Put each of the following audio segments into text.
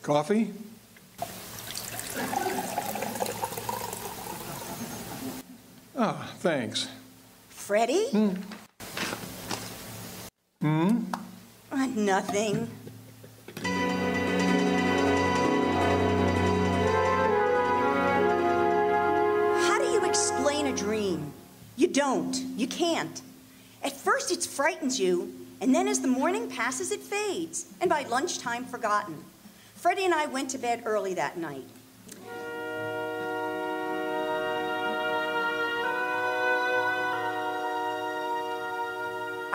Coffee? Ah, thanks. Freddie? Nothing. How do you explain a dream? You don't. You can't. At first it frightens you, and then as the morning passes it fades, and by lunchtime forgotten. Freddie and I went to bed early that night.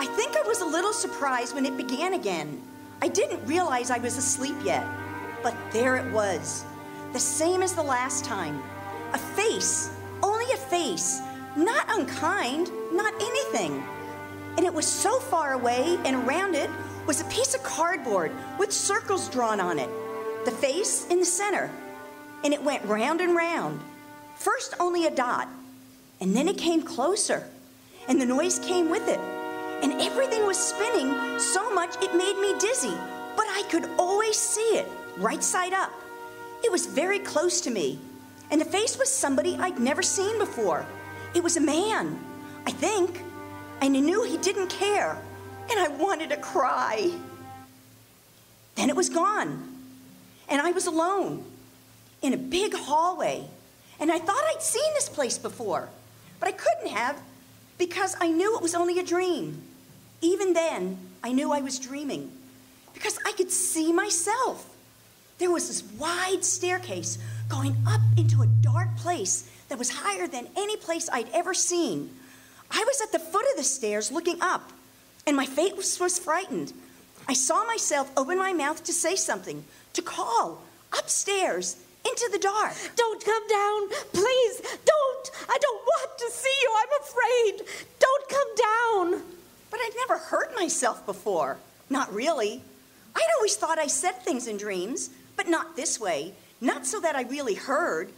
I think I was a little surprised when it began again. I didn't realize I was asleep yet, but there it was, the same as the last time. A face, only a face, not unkind, not anything. And it was so far away, and around it was a piece of cardboard with circles drawn on it, the face in the center. And it went round and round. First only a dot, and then it came closer, and the noise came with it. And everything was spinning so much it made me dizzy, but I could always see it, right side up. It was very close to me, and the face was somebody I'd never seen before. It was a man, I think, and I knew he didn't care, and I wanted to cry. Then it was gone, and I was alone in a big hallway, and I thought I'd seen this place before, but I couldn't have because I knew it was only a dream. Even then, I knew I was dreaming because I could see myself. There was this wide staircase going up into a dark place that was higher than any place I'd ever seen. I was at the foot of the stairs looking up, and my face was frightened. I saw myself open my mouth to say something, to call, upstairs, into the dark. Don't come down, please, don't. I don't want to see you, I'm afraid. Don't come down. But I'd never heard myself before. Not really. I'd always thought I said things in dreams, but not this way, not so that I really heard.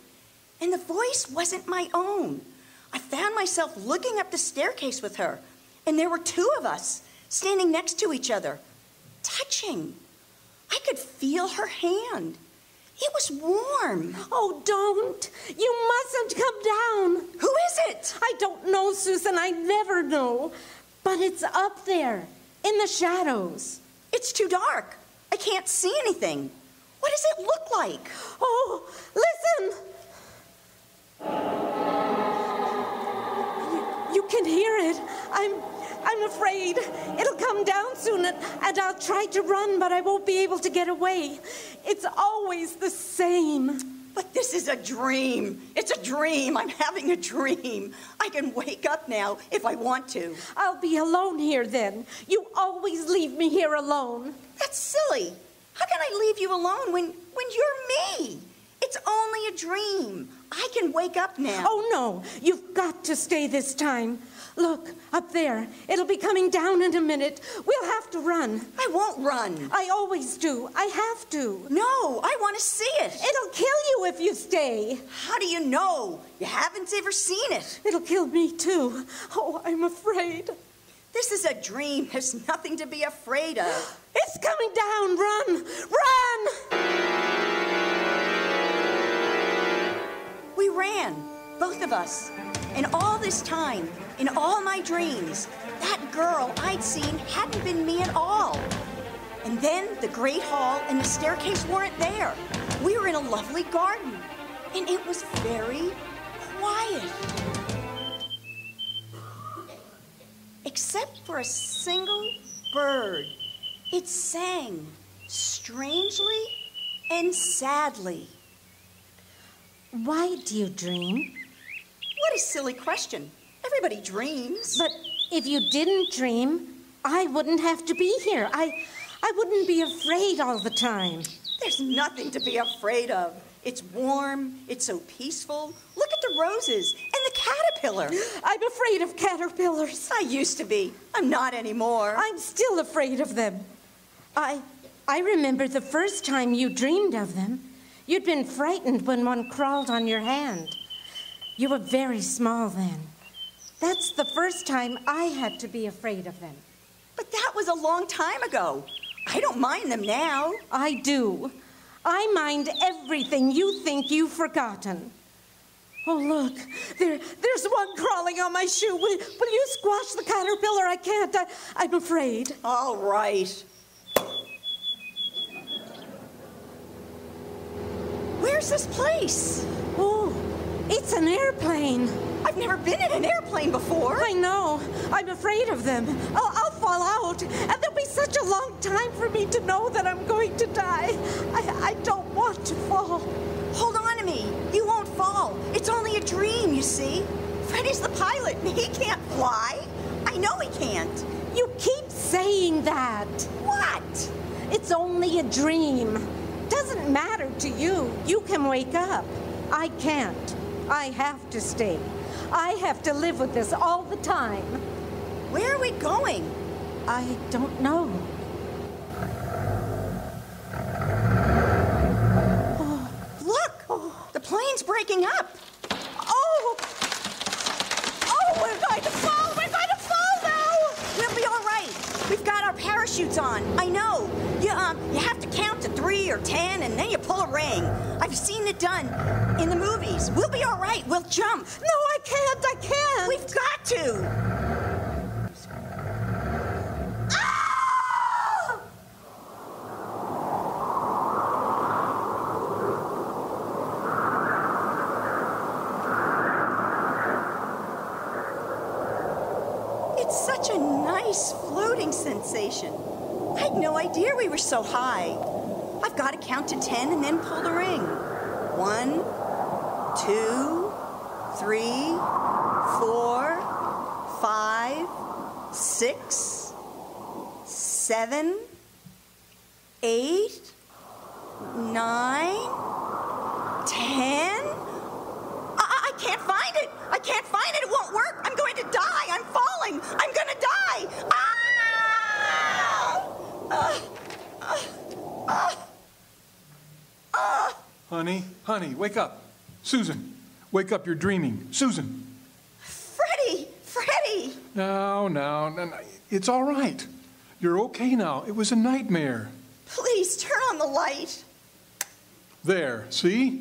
And the voice wasn't my own. I found myself looking up the staircase with her, and there were two of us standing next to each other, touching. I could feel her hand. It was warm. Oh, don't. You mustn't come down. Who is it? I don't know, Susan. I never know. But it's up there, in the shadows. It's too dark. I can't see anything. What does it look like? Oh, listen. You can hear it. I'm afraid. It'll come down soon, and I'll try to run, but I won't be able to get away. It's always the same. But this is a dream. It's a dream. I'm having a dream. I can wake up now if I want to. I'll be alone here then. You always leave me here alone. That's silly. How can I leave you alone when you're me? It's only a dream. I can wake up now. Oh, no. You've got to stay this time. Look, up there. It'll be coming down in a minute. We'll have to run. I won't run. I always do. I have to. No, I want to see it. It'll kill you if you stay. How do you know? You haven't ever seen it. It'll kill me, too. Oh, I'm afraid. This is a dream. There's nothing to be afraid of. It's coming down. Run! Run! We ran, both of us. And all this time, in all my dreams, that girl I'd seen hadn't been me at all. And then the great hall and the staircase weren't there. We were in a lovely garden, and it was very quiet. Except for a single bird. It sang strangely and sadly. Why do you dream? What a silly question. Everybody dreams. But if you didn't dream, I wouldn't have to be here. I wouldn't be afraid all the time. There's nothing to be afraid of. It's warm. It's so peaceful. Look at the roses and the caterpillar. I'm afraid of caterpillars. I used to be. I'm not anymore. I'm still afraid of them. I remember the first time you dreamed of them. You'd been frightened when one crawled on your hand. You were very small then. That's the first time I had to be afraid of them. But that was a long time ago. I don't mind them now. I do. I mind everything you think you've forgotten. Oh, look, there's one crawling on my shoe. Will you squash the caterpillar? I can't. I'm afraid. All right. Where's this place? Oh, it's an airplane. I've never been in an airplane before. I know. I'm afraid of them. I'll fall out, and there'll be such a long time for me to know that I'm going to die. I don't want to fall. Hold on to me. You won't fall. It's only a dream, you see. Freddie's the pilot, and he can't fly. I know he can't. You keep saying that. What? It's only a dream. Doesn't matter to you. You can wake up. I can't. I have to stay. I have to live with this all the time. Where are we going? I don't know. Look! The plane's breaking up. Oh, we're going to fall! We're going to fall now! We'll be all right. We've got our parachutes on. I know. You have to count to 3 or 10, and then you pull a ring. I've seen it done in the movies. We'll be all right. We'll jump. No, I can't. We've got to. Ah! It's such a nice floating sensation. I had no idea we were so high. I've got to count to 10 and then pull the ring. 1, 2, 3, 4, 5, 6, 7, 8, 9, 10. I can't find it. I can't find it. It won't work. I'm going to die. I'm falling. I'm going to die. Ah! Honey, wake up. Susan, wake up, you're dreaming. Susan. Freddie! No, it's all right. You're okay now. It was a nightmare. Please turn on the light. There, see?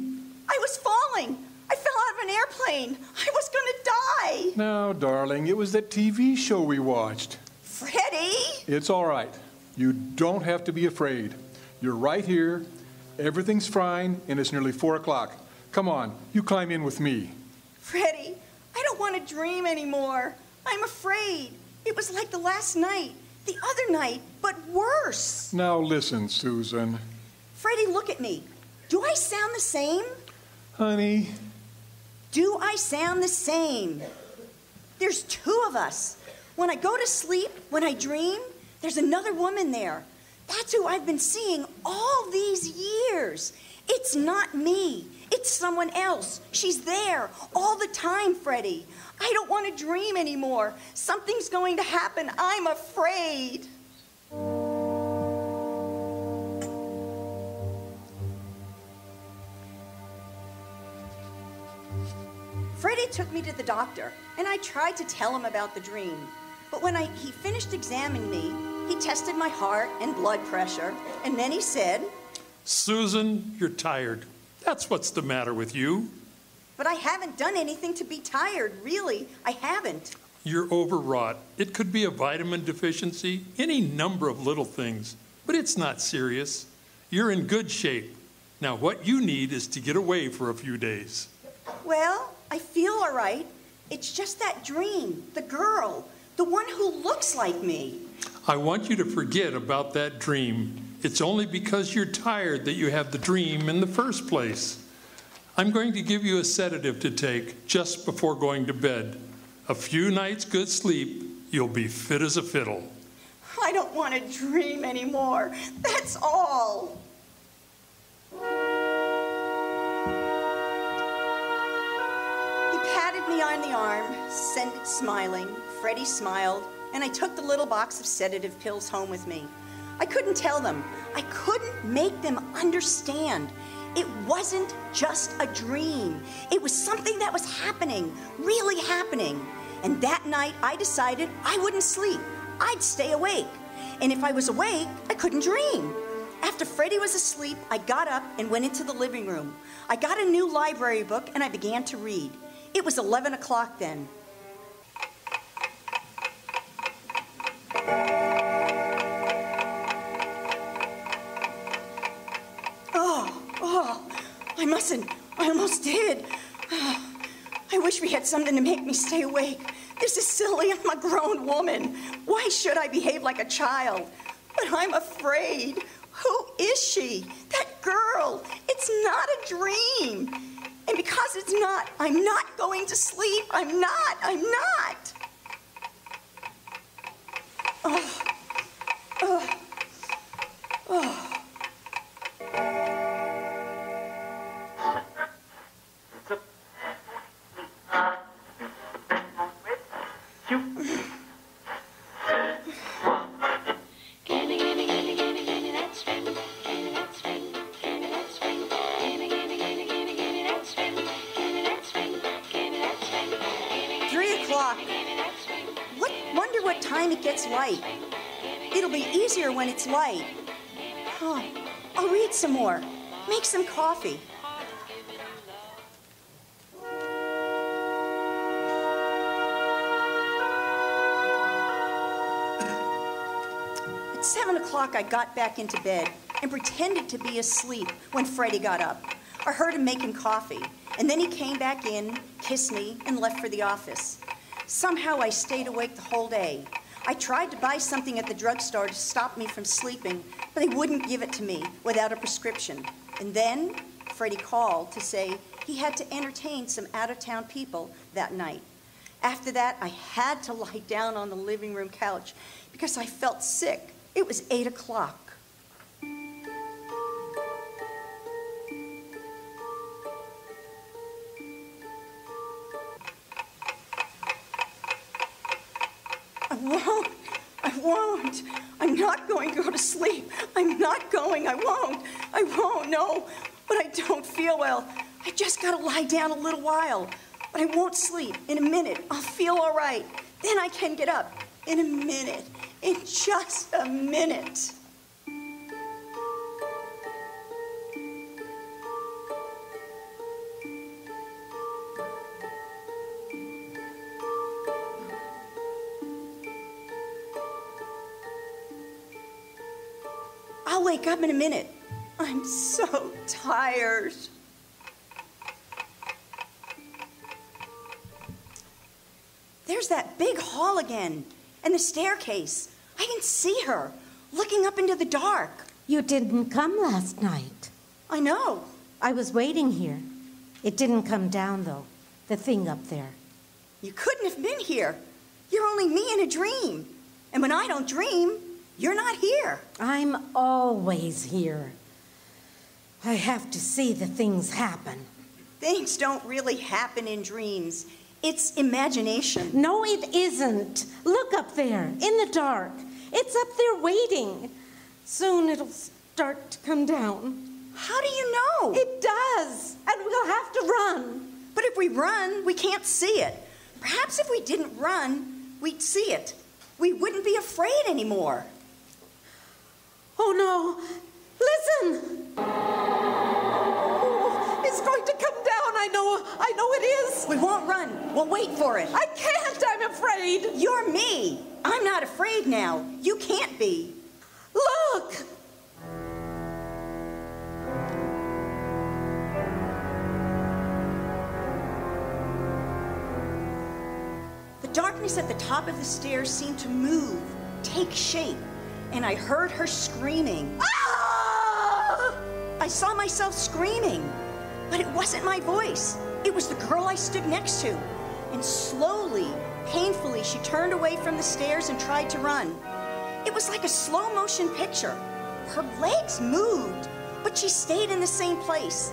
I was falling. I fell out of an airplane. I was going to die. No, darling, it was that TV show we watched. Freddie! It's all right. You don't have to be afraid. You're right here. Everything's fine, and it's nearly 4 o'clock. Come on, you climb in with me. Freddie, I don't want to dream anymore. I'm afraid. It was like the last night, the other night, but worse. Now listen, Susan. Freddie, look at me. Do I sound the same? Honey. Do I sound the same? There's 2 of us. When I go to sleep, when I dream, there's another woman there. That's who I've been seeing all these years. It's not me. It's someone else. She's there all the time, Freddie. I don't want to dream anymore. Something's going to happen. I'm afraid. Freddie took me to the doctor, and I tried to tell him about the dream. But when he finished examining me, he tested my heart and blood pressure, and then he said, Susan, you're tired. That's what's the matter with you. But I haven't done anything to be tired, really. I haven't. You're overwrought. It could be a vitamin deficiency, any number of little things, but it's not serious. You're in good shape. Now, what you need is to get away for a few days. Well, I feel all right. It's just that dream, the girl, the one who looks like me. I want you to forget about that dream. It's only because you're tired that you have the dream in the first place. I'm going to give you a sedative to take just before going to bed. A few nights' good sleep, you'll be fit as a fiddle. I don't want to dream anymore. That's all. He patted me on the arm, smiling. Freddie smiled, and I took the little box of sedative pills home with me. I couldn't tell them. I couldn't make them understand. It wasn't just a dream. It was something that was happening, really happening. And that night, I decided I wouldn't sleep. I'd stay awake. And if I was awake, I couldn't dream. After Freddie was asleep, I got up and went into the living room. I got a new library book and I began to read. It was 11 o'clock then. I almost did. I wish we had something to make me stay awake. This is silly. I'm a grown woman. Why should I behave like a child? But I'm afraid. Who is she? That girl. It's not a dream. And because it's not, I'm not going to sleep. I'm not. Oh. Oh. Oh. 3 o'clock. Wonder what time it gets light. It'll be easier when it's light. Oh, I'll read some more. Make some coffee. At 7 o'clock, I got back into bed and pretended to be asleep when Freddie got up. I heard him making coffee, and then he came back in, kissed me, and left for the office. Somehow I stayed awake the whole day. I tried to buy something at the drugstore to stop me from sleeping, but they wouldn't give it to me without a prescription. And then Freddie called to say he had to entertain some out-of-town people that night. After that, I had to lie down on the living room couch because I felt sick. It was 8 o'clock. I won't. I'm not going to go to sleep. I'm not going. I won't, no. But I don't feel well. I just gotta lie down a little while. But I won't sleep. In a minute, I'll feel all right. Then I can get up. In a minute. In just a minute. I'll wake up in a minute. I'm so tired. There's that big hall again, and the staircase. I can see her, looking up into the dark. You didn't come last night. I know. I was waiting here. It didn't come down, though, the thing up there. You couldn't have been here. You're only me in a dream. And when I don't dream, you're not here. I'm always here. I have to see the things happen. Things don't really happen in dreams. It's imagination. No, it isn't. Look up there, in the dark. It's up there waiting. Soon it'll start to come down. How do you know? It does, and we'll have to run. But if we run, we can't see it. Perhaps if we didn't run, we'd see it. We wouldn't be afraid anymore. Oh, no. Listen. Oh, it's going to come down. I know it is. We won't run. We'll wait for it. I can't. I'm afraid. You're me. I'm not afraid now. You can't be. Look. The darkness at the top of the stairs seemed to move, take shape, and I heard her screaming. Ah! I saw myself screaming, but it wasn't my voice. It was the girl I stood next to. And slowly, painfully, she turned away from the stairs and tried to run. It was like a slow motion picture. Her legs moved, but she stayed in the same place.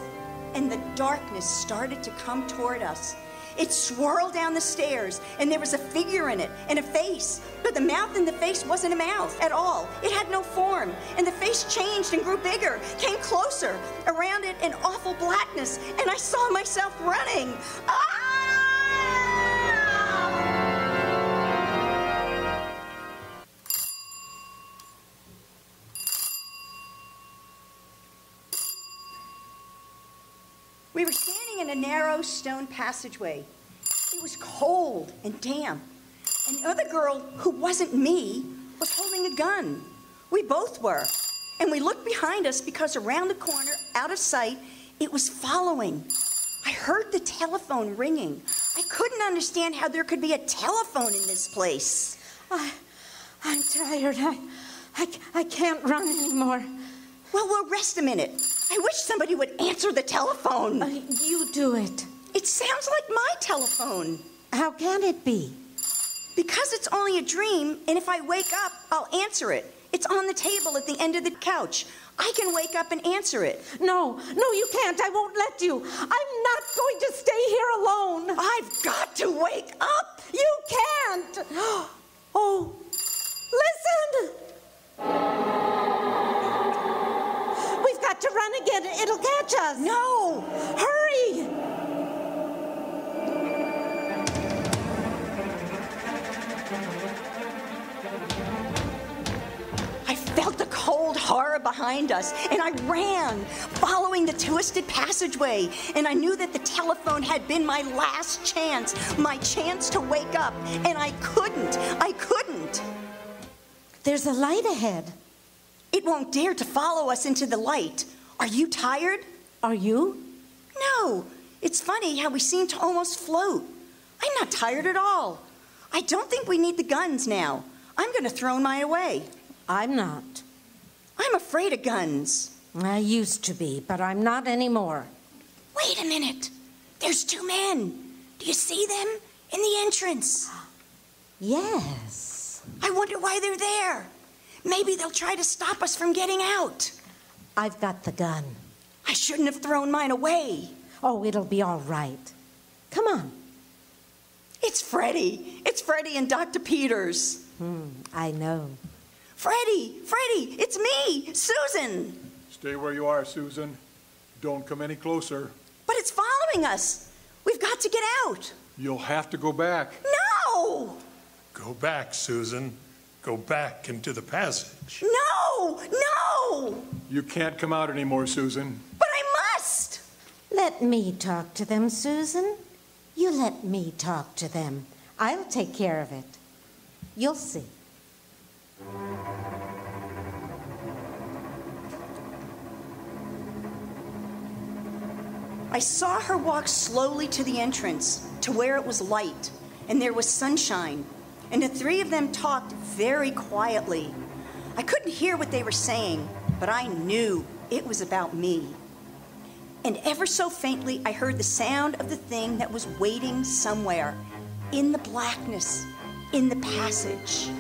And the darkness started to come toward us. It swirled down the stairs, and there was a figure in it, and a face. But the mouth in the face wasn't a mouth at all. It had no form, and the face changed and grew bigger, came closer. Around it, an awful blackness, and I saw myself running. Ah! We were standing in a narrow stone passageway. It was cold and damp. And the other girl, who wasn't me, was holding a gun. We both were. And we looked behind us because around the corner, out of sight, it was following. I heard the telephone ringing. I couldn't understand how there could be a telephone in this place. I'm tired. I can't run anymore. Well, we'll rest a minute. I wish somebody would answer the telephone. You do it. It sounds like my telephone. How can it be? Because it's only a dream, and if I wake up, I'll answer it. It's on the table at the end of the couch. I can wake up and answer it. No, you can't. I won't let you. I'm not going to stay here alone. I've got to wake up. You can't. Oh, listen. We've got to run again. It'll catch us. No. Hurry. I felt the cold horror behind us, and I ran, following the twisted passageway, and I knew that the telephone had been my last chance, my chance to wake up, and I couldn't. There's a light ahead. It won't dare to follow us into the light. Are you tired? Are you? No. It's funny how we seem to almost float. I'm not tired at all. I don't think we need the guns now. I'm going to throw mine away. I'm not. I'm afraid of guns. I used to be, but I'm not anymore. Wait a minute. There's two men. Do you see them? In the entrance. Yes. I wonder why they're there. Maybe they'll try to stop us from getting out. I've got the gun. I shouldn't have thrown mine away. Oh, it'll be all right. Come on. It's Freddie. It's Freddie and Dr. Peters. I know. Freddie, it's me, Susan. Stay where you are, Susan. Don't come any closer. But it's following us. We've got to get out. You'll have to go back. No! Go back, Susan. Go back into the passage. No! You can't come out anymore, Susan. But I must! Let me talk to them, Susan. You let me talk to them. I'll take care of it. You'll see. I saw her walk slowly to the entrance, to where it was light, and there was sunshine, and the three of them talked very quietly. I couldn't hear what they were saying, but I knew it was about me. And ever so faintly, I heard the sound of the thing that was waiting somewhere, in the blackness, in the passage.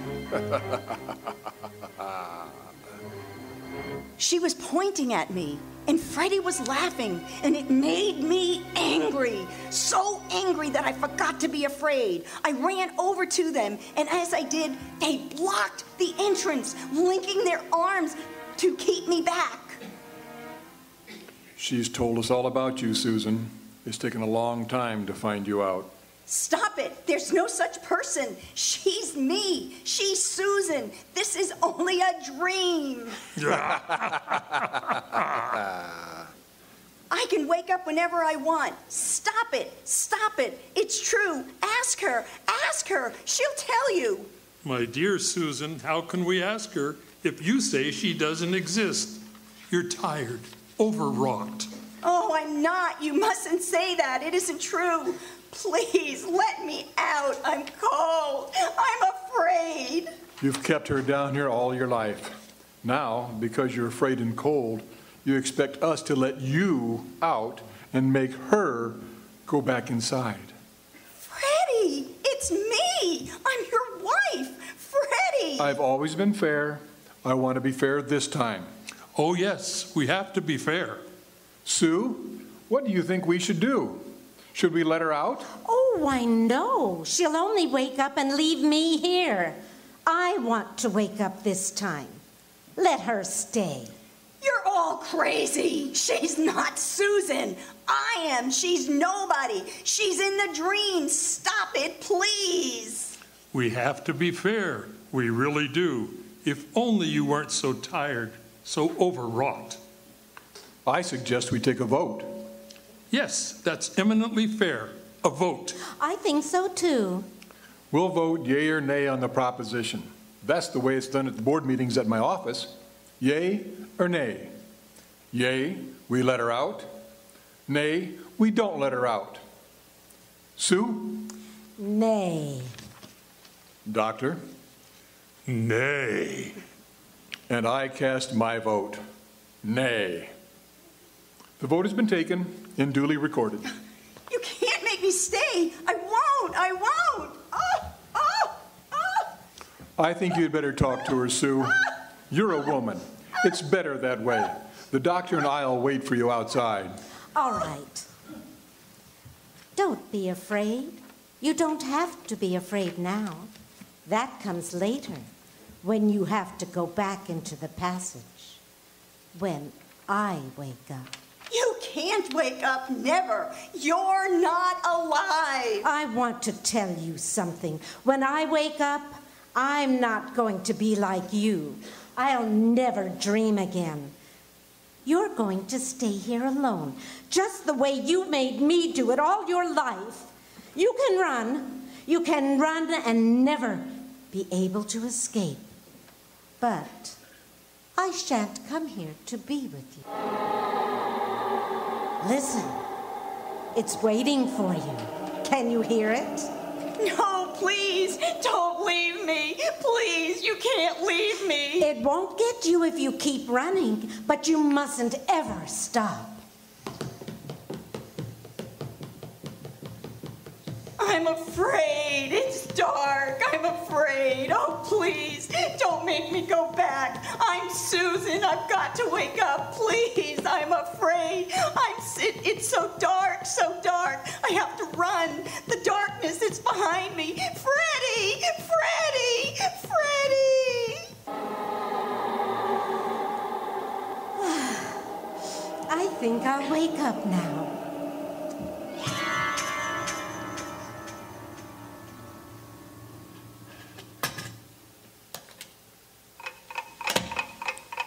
She was pointing at me, and Freddie was laughing, and it made me angry. So angry that I forgot to be afraid. I ran over to them, and as I did, they blocked the entrance, linking their arms to keep me back. She's told us all about you, Susan. It's taken a long time to find you out. Stop it. There's no such person. She's me. She's Susan. This is only a dream. I can wake up whenever I want. Stop it. It's true. Ask her. She'll tell you. My dear Susan, how can we ask her if you say she doesn't exist? You're tired, overwrought. Oh, I'm not. You mustn't say that. It isn't true. Please, let me out. I'm cold. I'm afraid. You've kept her down here all your life. Now, because you're afraid and cold, you expect us to let you out and make her go back inside. Freddie, it's me. I'm your wife. Freddie. I've always been fair. I want to be fair this time. Oh, yes, we have to be fair. Sue, what do you think we should do? Should we let her out? Oh, why no. She'll only wake up and leave me here. I want to wake up this time. Let her stay. You're all crazy. She's not Susan. I am. She's nobody. She's in the dream. Stop it, please. We have to be fair. We really do. If only you weren't so tired, so overwrought. I suggest we take a vote. Yes, that's eminently fair. A vote. I think so too. We'll vote yea or nay on the proposition. That's the way it's done at the board meetings at my office. Yea or nay? Yea, we let her out. Nay, we don't let her out. Sue? Nay. Doctor? Nay. And I cast my vote. Nay. The vote has been taken and duly recorded. You can't make me stay. I won't. I won't. Oh, oh, oh. I think you'd better talk to her, Sue. You're a woman. It's better that way. The doctor and I'll wait for you outside. All right. Don't be afraid. You don't have to be afraid now. That comes later, when you have to go back into the passage. When I wake up. You can't wake up, never. You're not alive. I want to tell you something. When I wake up, I'm not going to be like you. I'll never dream again. You're going to stay here alone, just the way you made me do it all your life. You can run and never be able to escape. But I shan't come here to be with you. Listen, it's waiting for you. Can you hear it? No, please, don't leave me. Please, you can't leave me. It won't get you if you keep running, but you mustn't ever stop. I'm afraid. It's dark. I'm afraid. Oh, please, don't make me go back. I'm Susan. I've got to wake up. Please, I'm afraid. It's so dark, so dark. I have to run. The darkness is behind me. Freddie! Freddie! Freddie! I think I'll wake up now.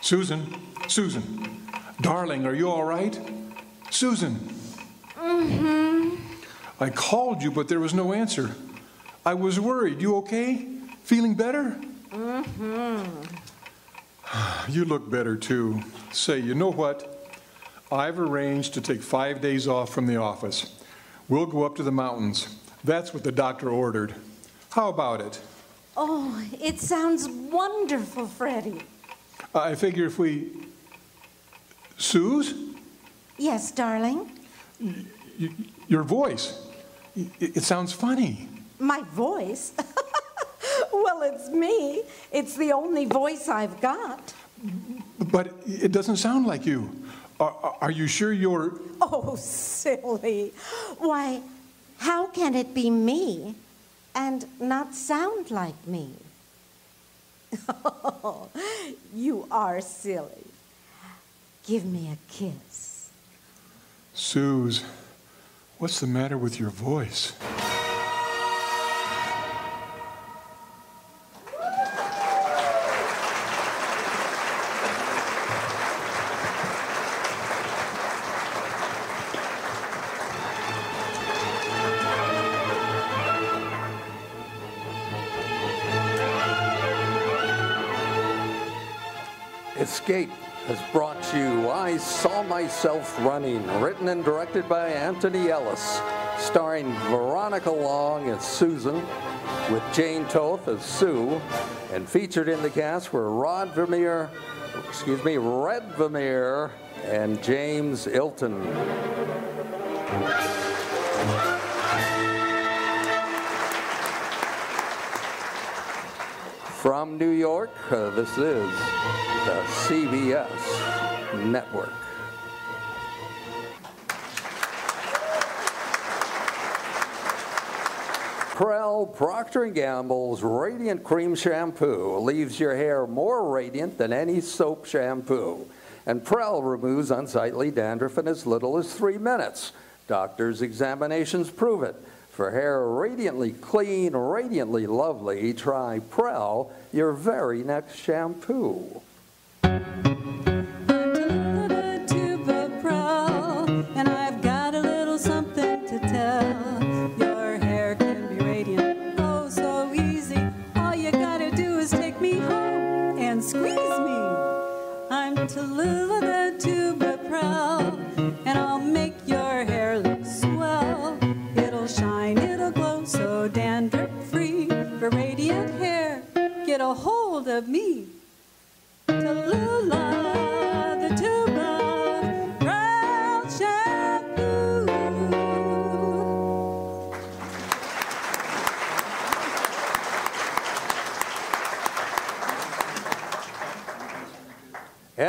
Susan, darling, are you all right? Susan. Mm-hmm. I called you, but there was no answer. I was worried. You okay? Feeling better? Mm-hmm. You look better, too. Say, you know what? I've arranged to take 5 days off from the office. We'll go up to the mountains. That's what the doctor ordered. How about it? Oh, it sounds wonderful, Freddie. I figure if we... Suze? Yes, darling? Your voice. It sounds funny. My voice? Well, it's me. It's the only voice I've got. But it doesn't sound like you. Are you sure you're... Oh, silly. Why, how can it be me and not sound like me? Oh, you are silly. Give me a kiss. Suze, what's the matter with your voice? Escape has brought you I Saw Myself Running, written and directed by Antony Ellis, starring Veronica Long as Susan, with Jane Toth as Sue, and featured in the cast were Red Vermeer, and James Ilton. From New York, this is the CBS Network. Prell Procter & Gamble's Radiant Cream Shampoo leaves your hair more radiant than any soap shampoo. And Prell removes unsightly dandruff in as little as 3 minutes. Doctors' examinations prove it. For hair radiantly clean, radiantly lovely, try Prell, your very next shampoo. And I've got a little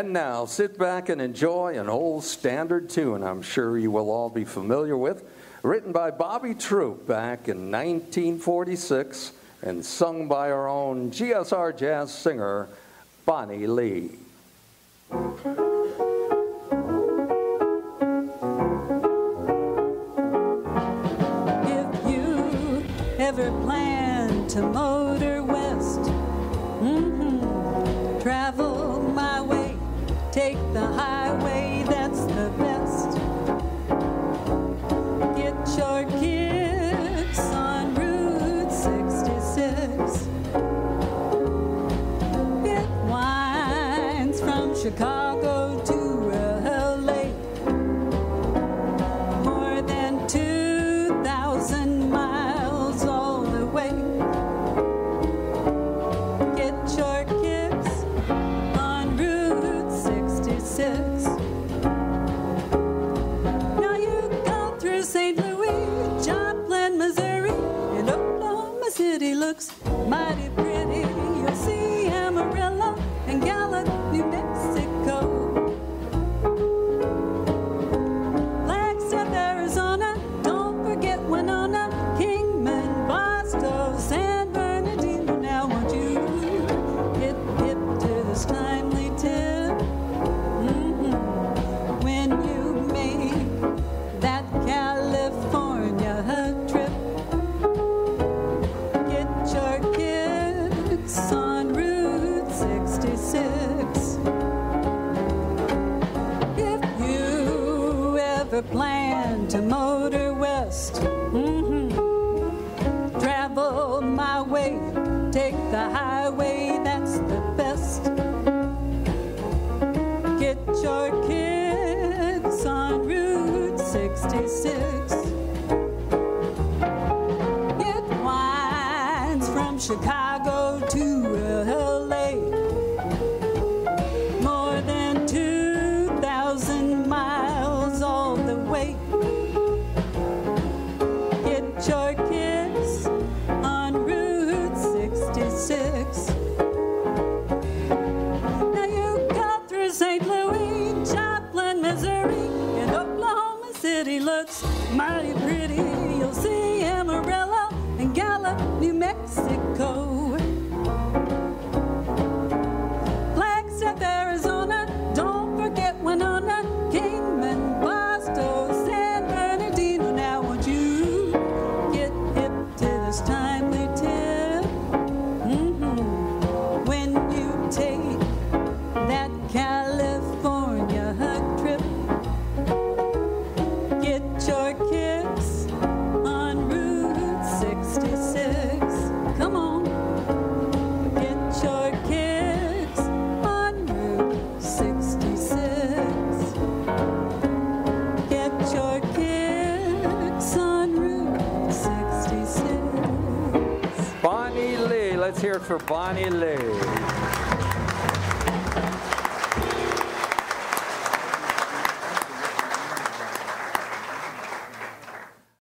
And now, sit back and enjoy an old standard tune I'm sure you will all be familiar with, written by Bobby Troup back in 1946 and sung by our own GSR jazz singer, Bonnie Lee. If you ever plan to motor west, travel my way, take the highway, that's the best. Get your kicks on Route 66. It winds from Chicago to LA, more than 2,000 miles all the way. Get your kicks on Route 66. Now you go through St. Louis, Joplin, Missouri, and Oklahoma City looks mighty pretty. You'll see Amarillo and Gallup, New Mexico. Flagstaff, Arizona, don't forget Winona, Kingman, Boston, San Bernardino. Now won't you hip, hip to this timely tip? When you make that California trip, get your kicks on Route 66. If you ever plan to motor west, travel my way, take the highway, that's the best. Get your kicks on Route 66. It winds from Chicago to LA, more than 2,000 miles all the way. Get your kicks on Route 66. Now you go through St. Louis, Joplin, Missouri, and Oklahoma City looks mighty pretty. You'll see Amarillo and Gallup, New Mexico. Flagstaff, Arizona, don't forget Winona, Kingman, Boston, San Bernardino. Now won't you get hip to this timely tip? When you take that California trip, get your kicks on Route 66. Come on, get your kicks on Route 66. Get your kicks on Route 66. Bonnie Lee, let's hear it for Bonnie Lee.